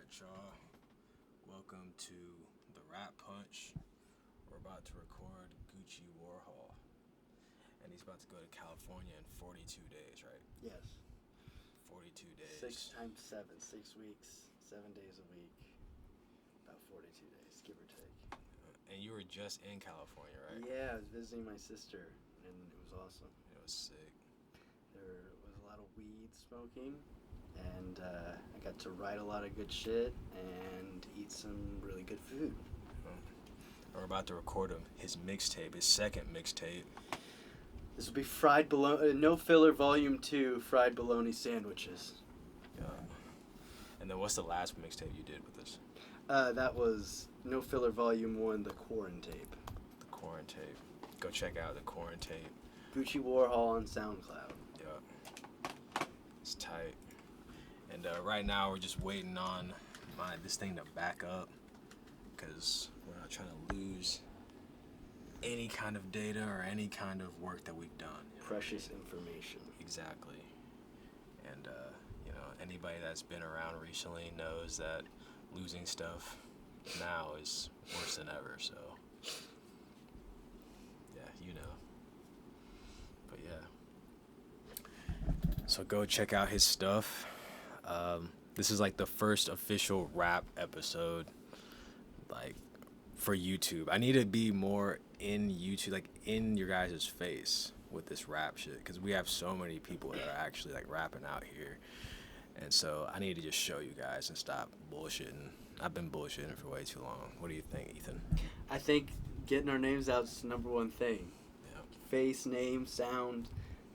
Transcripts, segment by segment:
Alright, y'all. Welcome to the Rap Punch. We're about to record Gucci Warhol. And he's about to go to California in 42 days, right? Yes. 42 days. 6 times 7, 6 weeks, 7 days a week, about 42 days, give or take. And you were just in California, right? Yeah, I was visiting my sister, and it was awesome. It was sick. There was a lot of weed smoking, and I got to write a lot of good shit and eat some really good food. We're about to record his mixtape, his second mixtape. This will be fried bologna, no filler volume 2, fried bologna sandwiches. Yeah. And then what's the last mixtape you did with this? That was no filler volume 1, the Quarantape. The Quarantape. Go check out the Quarantape. Gucci Warhol on SoundCloud. Yeah. It's tight. And right now we're just waiting on this thing to back up because we're not trying to lose any kind of data or any kind of work that we've done. Precious information. Exactly. And, anybody that's been around recently knows that losing stuff now is worse than ever, so yeah, you know. But yeah. So go check out his stuff. This is like the first official rap episode, like, for YouTube. I need to be more in YouTube, like in your guys' face with this rap shit, because we have so many people that are actually like rapping out here, and so I need to just show you guys and stop bullshitting. I've been bullshitting for way too long. What do you think, Ethan? I think getting our names out is the number one thing. Yeah. Face, name, sound.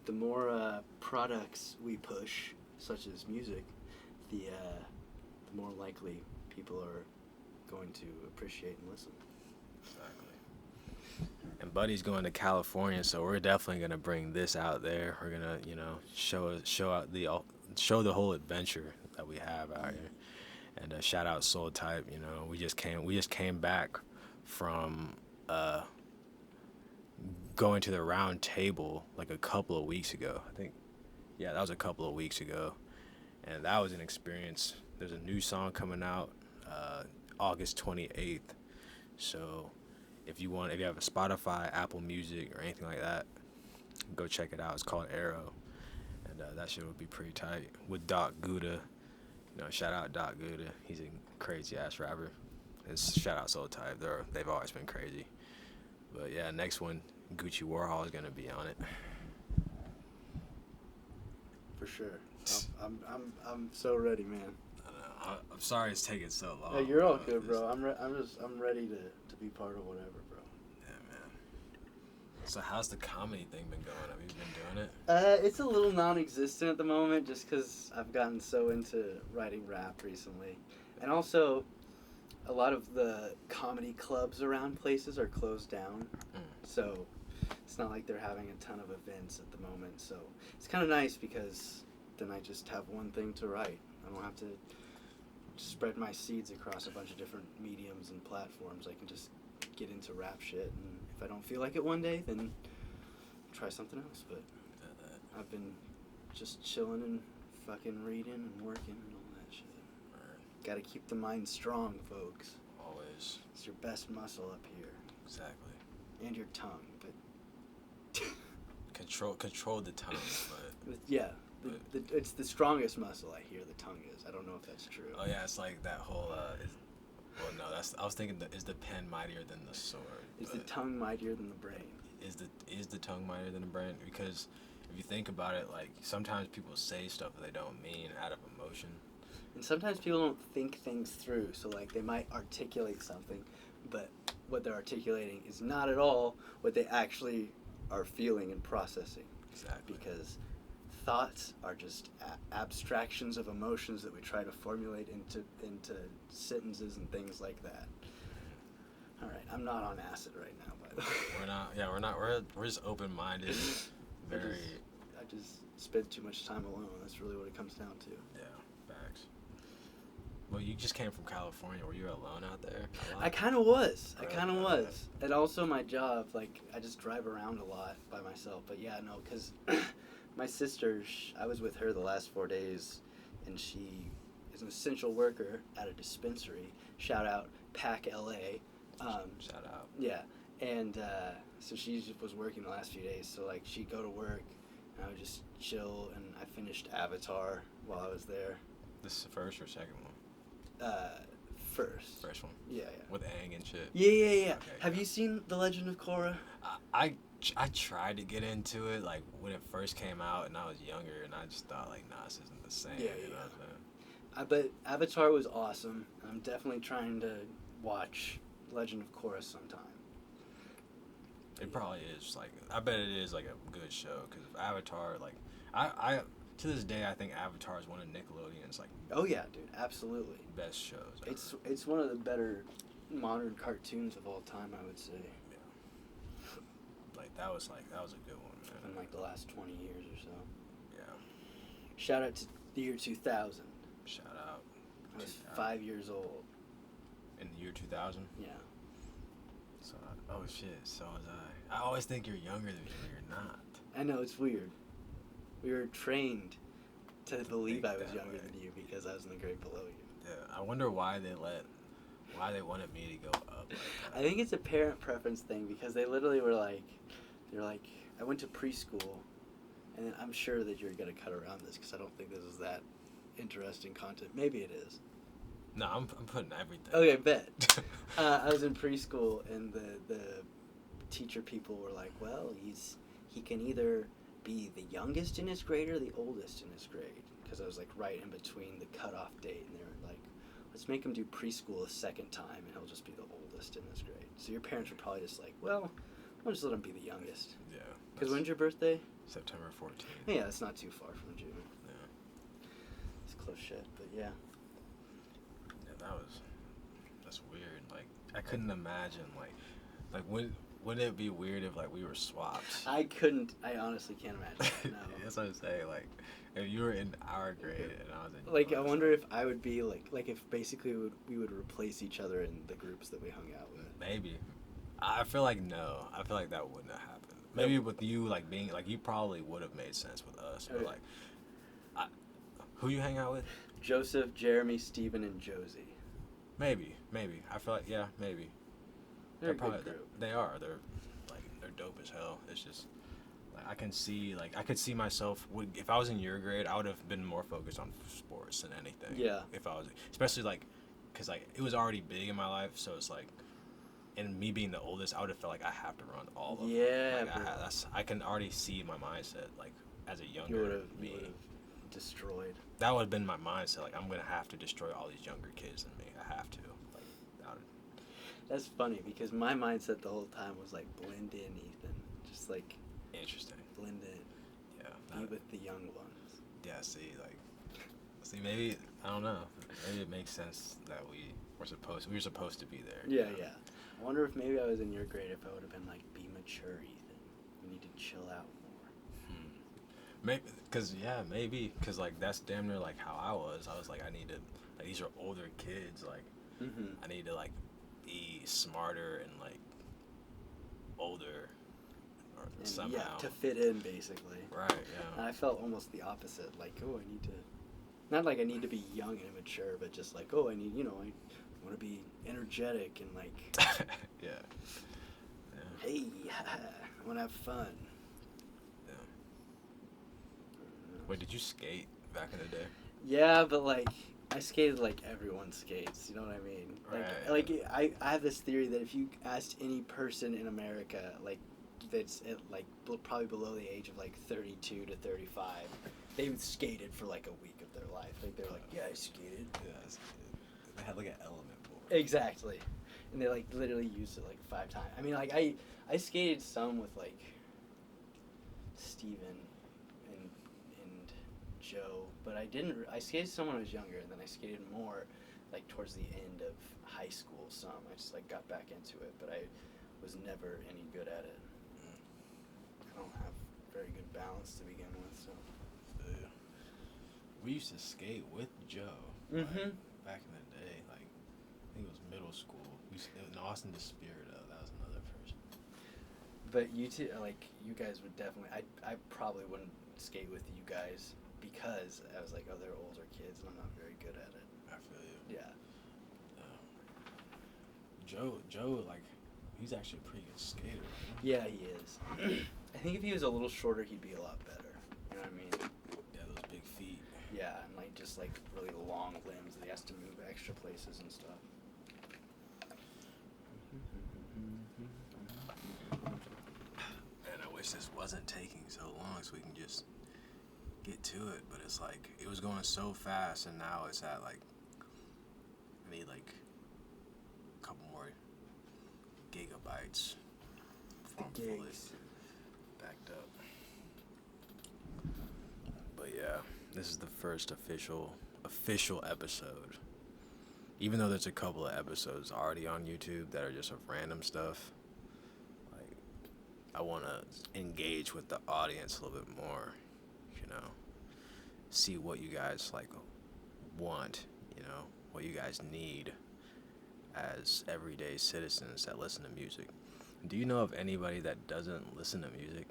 The more products we push, such as music, the more likely people are going to appreciate and listen. Exactly. And Buddy's going to California, so we're definitely gonna bring this out there. We're gonna, show the whole adventure that we have out here. And shout out Soul Type. We just came back from going to the round table like a couple of weeks ago. I think, yeah, that was a couple of weeks ago, and that was an experience. There's a new song coming out August 28th. So if you have a Spotify, Apple Music, or anything like that, go check it out. It's called Arrow, and that shit would be pretty tight with Doc Gouda. Shout out Doc Gouda. He's a crazy ass rapper. And shout out Soul Type. They've always been crazy. But yeah, next one, Gucci Warhol is gonna be on it. For sure. I'm so ready, man. I'm sorry it's taking so long. No, you're all good, bro. I'm ready to be part of whatever, bro. Yeah, man. So how's the comedy thing been going? Have you been doing it? It's a little non-existent at the moment, just because I've gotten so into writing rap recently, and also a lot of the comedy clubs around places are closed down, so it's not like they're having a ton of events at the moment. So it's kind of nice because then I just have one thing to write. I don't have to spread my seeds across a bunch of different mediums and platforms. I can just get into rap shit, and if I don't feel like it one day, then try something else. But I've been just chilling and fucking reading and working and all that shit. Right. Gotta keep the mind strong, folks. Always. It's your best muscle up here. Exactly. And your tongue, but control the tongue, but yeah. It's the strongest muscle, I hear, the tongue is. I don't know if that's true. Oh yeah, it's like that whole I was thinking is the pen mightier than the sword? Is the tongue mightier than the brain? Is the tongue mightier than the brain? Because if you think about it, like, sometimes people say stuff that they don't mean out of emotion. And sometimes people don't think things through, so like they might articulate something, but what they're articulating is not at all what they actually are feeling and processing. Exactly. Because thoughts are just abstractions of emotions that we try to formulate into sentences and things like that. All right, I'm not on acid right now, by the way. We're not. Yeah, we're not. We're just open-minded. Very. I just spend too much time alone. That's really what it comes down to. Yeah, facts. Well, you just came from California. Were you alone out there? I kind of was. And also my job, like, I just drive around a lot by myself. But yeah, no, because my sister, I was with her the last 4 days, and she is an essential worker at a dispensary. Shout out Pac LA. Shout out. Yeah, and so she was working the last few days. So like she'd go to work, and I would just chill, and I finished Avatar while I was there. This is the first or second one? First. First one. Yeah. With Aang and shit. Yeah. Okay, Have you seen The Legend of Korra? I tried to get into it like when it first came out, and I was younger, and I just thought like, nah, this isn't the same. Yeah. You know what I'm saying? But Avatar was awesome. I'm definitely trying to watch Legend of Korra sometime. It probably is like, I bet it is like a good show, because Avatar, like I to this day I think Avatar is one of Nickelodeon's like Oh yeah, dude, absolutely. best shows ever. It's one of the better modern cartoons of all time, I would say. Yeah. Like that was a good one, man. In like the last 20 years or so. Yeah. Shout out to the year 2000. Shout out. I was 2000. 5 years old. In the year 2000. Yeah. So oh shit, so was I. I always think you're younger than me, but you're not. I know, it's weird. We were trained to believe Think I was that younger way. than you because I was in the grade below you. Yeah. I wonder why they wanted me to go up like that. I think it's a parent preference thing because they literally were like, I went to preschool, and then I'm sure that you're going to cut around this because I don't think this is that interesting content. Maybe it is. No, I'm putting everything. Okay, bet. I was in preschool, and the teacher people were like, well, he can either be the youngest in his grade or the oldest in his grade, because I was like right in between the cutoff date, and they were like, let's make him do preschool a second time, and he'll just be the oldest in this grade. So your parents were probably just like, well, we'll just let him be the youngest. Yeah. Because when's your birthday? September 14th. Yeah, it's not too far from June. Yeah. It's close shit, but yeah. Yeah, that's weird. Like I couldn't imagine like wouldn't it be weird if like we were swapped? I honestly can't imagine. No. That's what I'm saying. Like if you were in our grade and I was in Like, yours. I wonder if I would be like if basically we would replace each other in the groups that we hung out with. Maybe. I feel like no. I feel like that wouldn't have happened. Maybe with you like being like you probably would have made sense with us, but Okay. like, who you hang out with? Joseph, Jeremy, Steven, and Josie. Maybe. I feel like yeah, maybe. They're a probably good group. they are. They're dope as hell. It's just like I could see myself if I was in your grade, I would have been more focused on sports than anything. Yeah. If I was, especially like, cause like it was already big in my life, so it's like, and me being the oldest, I would have felt like I have to run all of them. Yeah, Like, I can already see my mindset like as a younger You would have me. destroyed. That would have been my mindset. Like I'm gonna have to destroy all these younger kids than me. I have to. Like that would, That's funny because my mindset the whole time was like blend in, Ethan. Just like interesting. blend in. Yeah. Be with the young ones. Yeah, see, maybe I don't know. Maybe it makes sense that we were supposed to be there. Yeah, yeah. I wonder if maybe I was in your grade if I would have been like, be mature, Ethan. You need to chill out more. Maybe, cause like that's damn near like how I was. I was like, I need to, like these are older kids. Like, I need to like be smarter and like older, or And somehow. yeah, to fit in basically. Right. And Yeah. I felt almost the opposite. Like, oh, I need to, not like I need to be young and immature, but just like, oh, I need, I want to be energetic and like, Yeah. hey, I want to have fun. Yeah. Wait, did you skate back in the day? Yeah, but like I skated like everyone skates. You know what I mean? Right. Like I have this theory that if you asked any person in America, like that's at like probably below the age of like 32 to 35, they've skated for like a week of their life. Like they're like, yeah, I skated. Yeah, I skated. They had like an element board. Exactly, and they like literally used it like 5 times. I mean, like I skated some with like Steven and Joe, but I didn't. I skated some when I was younger, and then I skated more like towards the end of high school. Some I just like got back into it, but I was never any good at it. I don't have very good balance to begin with, so. Yeah. We used to skate with Joe. Mhm. Like, back in the day, like I think it was middle school. In Austin Despirito, that was another person. But you two, like you guys would definitely. I probably wouldn't skate with you guys because I was like, oh, they're older kids, and I'm not very good at it. feel you. Yeah. Joe, like, he's actually a pretty good skater. Right? Yeah, he is. I think if he was a little shorter, he'd be a lot better. You know what I mean? Yeah, those big feet. Yeah, and like just like really long limbs that he has to move extra places and stuff. Man, I wish this wasn't taking so long so we can just get to it, but it's like it was going so fast, and now it's at like I need like a couple more gigabytes before I'm fully backed up. But yeah, this is the first official episode. Even though there's a couple of episodes already on YouTube that are just of random stuff, like I want to engage with the audience a little bit more, you know, see what you guys like want, you know, what you guys need as everyday citizens that listen to music. Do you know of anybody that doesn't listen to music?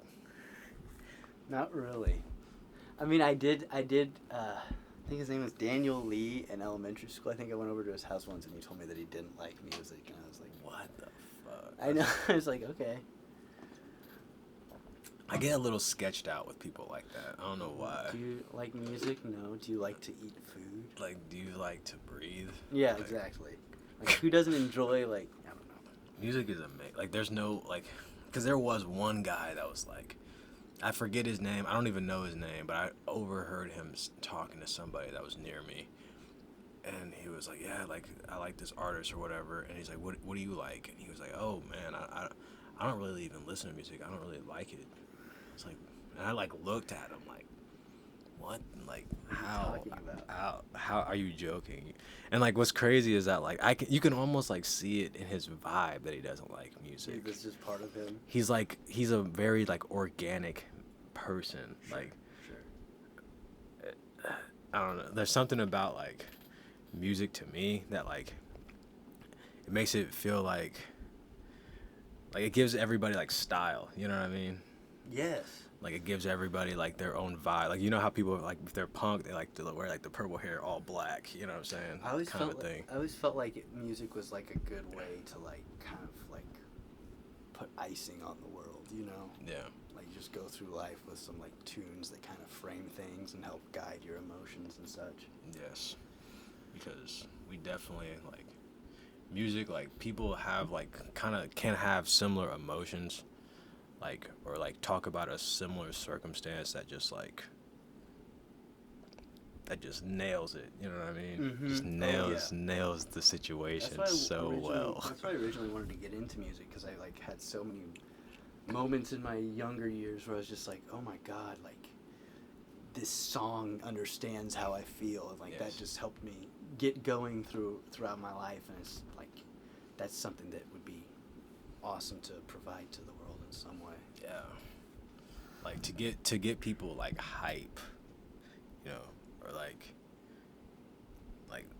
Not really. I mean, I did. I think his name was Daniel Lee in elementary school. I think I went over to his house once and he told me that he didn't like music, and I was like, What the fuck? I know. I was like, okay. I get a little sketched out with people like that. I don't know why. Do you like music? No. Do you like to eat food? Like, do you like to breathe? Yeah, Like, exactly. Like, who doesn't enjoy, like, I don't know. Music is amazing. Like, there's no, like, because there was one guy that was like, I forget his name. I don't even know his name, but I overheard him talking to somebody that was near me. And he was like, yeah, like, I like this artist or whatever. And he's like, what do you like? And he was like, oh, man, I don't really even listen to music. I don't really like it. It's like, and I, like, looked at him like, what? Like, how are you joking? And, like, what's crazy is that, like, you can almost, like, see it in his vibe that he doesn't like music. This is just part of him. He's a very, like, organic person. Like, I don't know. There's something about, like, music to me that, like, it makes it feel like it gives everybody, like, style. You know what I mean? Yes. Like, it gives everybody, like, their own vibe. Like, you know how people, like, if they're punk, they like to wear, like, the purple hair all black. You know what I'm saying? I always kind felt of thing. I always felt like music was, like, a good way to, like, kind of, like, put icing on the world, you know? Yeah. Like, just go through life with some, like, tunes that kind of frame things and help guide your emotions and such. Yes. Because we definitely, like, music, like, people have, like, kind of can have similar emotions. Like, or like talk about a similar circumstance that just nails it. You know what I mean? Mm-hmm. Just nails the situation so well. That's why I originally wanted to get into music, because I like had so many moments in my younger years where I was just like, oh my god, like this song understands how I feel, and like that just helped me get going throughout my life, and it's like that's something that would be awesome to provide to the world in some way. Yeah. Like to get people like hype, you know, or like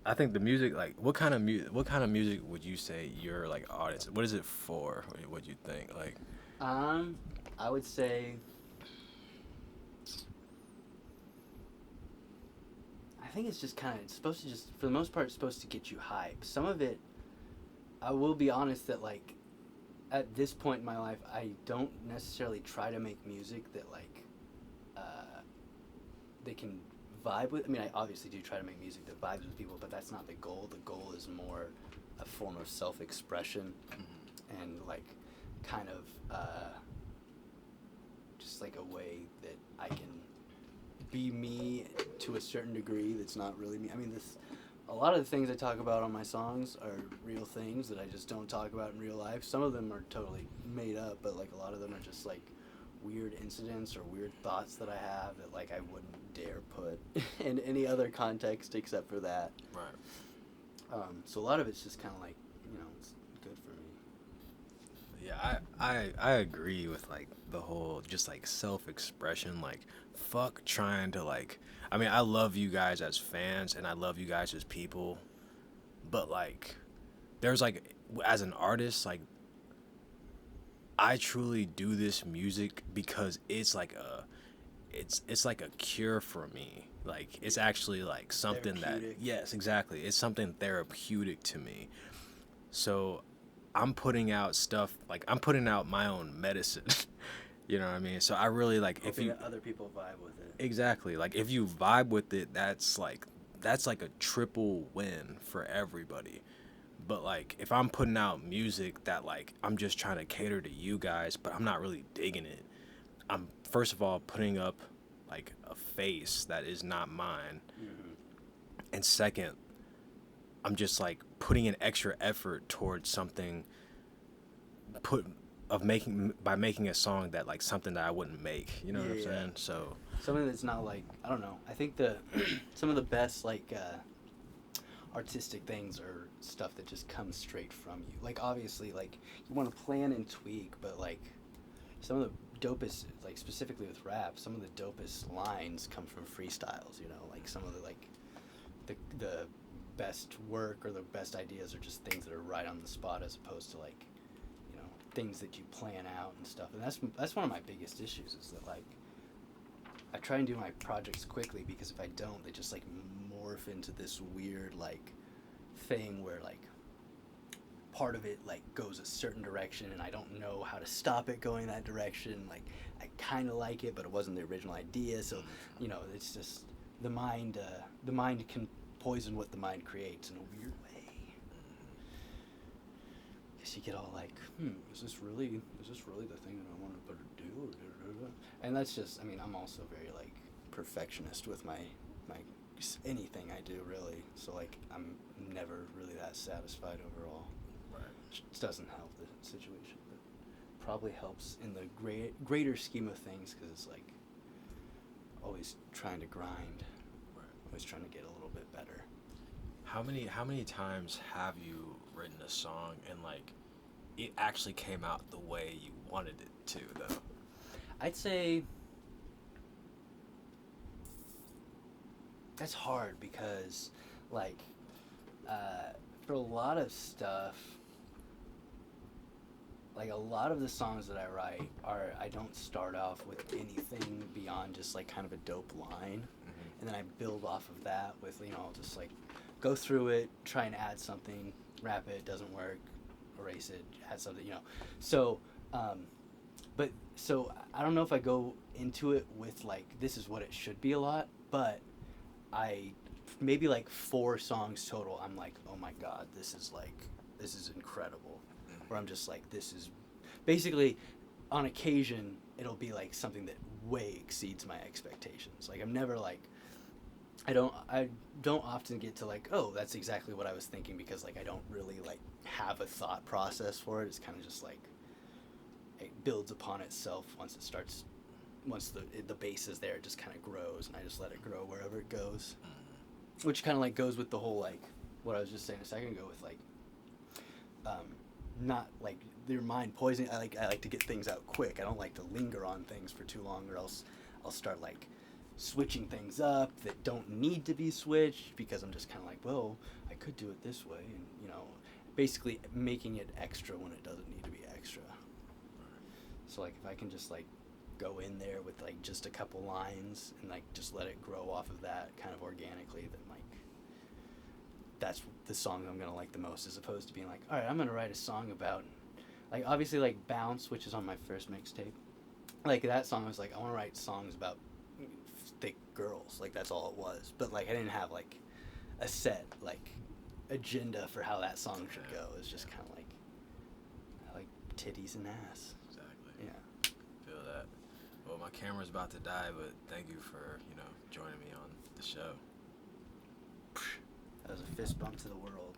I think the music, like what kind of music would you say your like audience? What is it for? What do you think? Like I would say I think it's just kind of, it's supposed to just, for the most part, it's supposed to get you hype. Some of it, I will be honest that, like, at this point in my life, I don't necessarily try to make music that, like, they can vibe with. I mean, I obviously do try to make music that vibes with people, but that's not the goal. The goal is more a form of self-expression and, like, kind of just, like, a way that I can be me to a certain degree that's not really me. I mean, a lot of the things I talk about on my songs are real things that I just don't talk about in real life. Some of them are totally made up, but like a lot of them are just like weird incidents or weird thoughts that I have that like I wouldn't dare put in any other context except for that. Right. So a lot of it's just kind of like, you know, it's good for me. Yeah, I agree with like the whole just like self-expression. Like, fuck trying to like, I mean, I love you guys as fans and I love you guys as people, but like there's like, as an artist, like I truly do this music because it's like it's like a cure for me. Like it's actually like something that, Therapeutic. yes, exactly. It's something therapeutic to me. So I'm putting out stuff, like I'm putting out my own medicine. You know what I mean? So I really like if Hoping you that other people vibe with it. exactly, like if you vibe with it, that's like a triple win for everybody. But like if I'm putting out music that like I'm just trying to cater to you guys, but I'm not really digging it, I'm first of all putting up like a face that is not mine. Mm-hmm. And second, I'm just like putting an extra effort towards something put of making by making a song that like something that I wouldn't make. You know what I'm Yeah. saying? So Something that's not like, I don't know. I think the some of the best like artistic things are stuff that just comes straight from you. Like obviously like you want to plan and tweak, but like some of the dopest, like specifically with rap, some of the dopest lines come from freestyles, you know, like some of the like the best work or the best ideas are just things that are right on the spot as opposed to like, you know, things that you plan out and stuff. And that's one of my biggest issues is that like I try and do my projects quickly because if I don't, they just like morph into this weird like thing where like part of it like goes a certain direction and I don't know how to stop it going that direction. Like I kind of like it, but it wasn't the original idea. So, you know, it's just the mind can poison what the mind creates in a weird way. Guess you get all like, is this really the thing that I wanted to do? And that's just, I mean, I'm also very like perfectionist with my anything I do really. So like I'm never really that satisfied overall. right. Which doesn't help the situation, but probably helps in the greater scheme of things because it's like always trying to grind, Right. always trying to get a little bit better. How many times have you written a song and like it actually came out the way you wanted it to though? I'd say that's hard because like for a lot of stuff, like a lot of the songs that I write I don't start off with anything beyond just like kind of a dope line, and then I build off of that with, you know, I'll just like go through it, try and add something, rap it, doesn't work, erase it, add something, you know. So but so I don't know if I go into it with like this is what it should be a lot, but I maybe like 4 songs total I'm like, oh my god, this is incredible. Where I'm just like, this is basically on occasion it'll be like something that way exceeds my expectations. Like I'm never like I don't often get to like, oh, that's exactly what I was thinking because like I don't really like have a thought process for it. It's kind of just like it builds upon itself once it starts. Once the base is there, it just kind of grows, and I just let it grow wherever it goes. Which kind of like goes with the whole like what I was just saying a second ago with like not like your mind poisoning. I like to get things out quick. I don't like to linger on things for too long, or else I'll start like switching things up that don't need to be switched because I'm just kind of like, well, I could do it this way, and you know, basically making it extra when it doesn't need to be extra. So like if I can just like go in there with like just a couple lines and like just let it grow off of that kind of organically, then like that's the song I'm gonna like the most, as opposed to being like, all right, I'm gonna write a song about like obviously like Bounce, which is on my first mixtape. Like that song I was like, I want to write songs about thick girls, like that's all it was. But like I didn't have like a set like agenda for how that song should go. It was just kind of like I like titties and ass. Exactly. Yeah. Feel that. Well, my camera's about to die, but thank you for, joining me on the show. That was a fist bump to the world.